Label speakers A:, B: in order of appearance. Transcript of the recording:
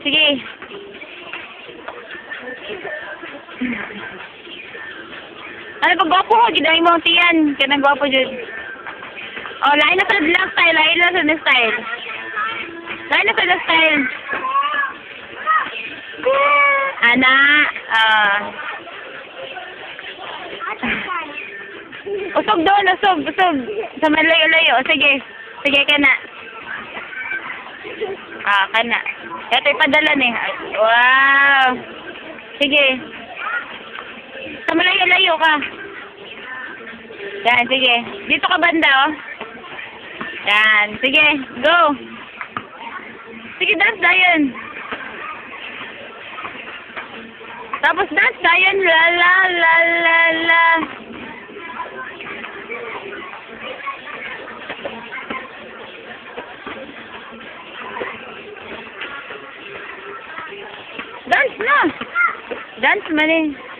A: Sige. Ano pag gwapo ko, gidahin mo ang tiyan. Kaya nang gwapo dyan. Oh, lain na sa vlog style, lain na sa style. Lain na sa style. Ana, usog doon, usog. Sa malayo-layo. Sige. Sige ka na. Ka na. Ito ipadala eh. Wow. Sige. Sa malayo-layo ka. Yan, sige. Dito ka banda, oh. Yan, sige. Go. Sige, dance Dayan. Tapos dance Dayan. La la la la la. Dance na. Dance man eh.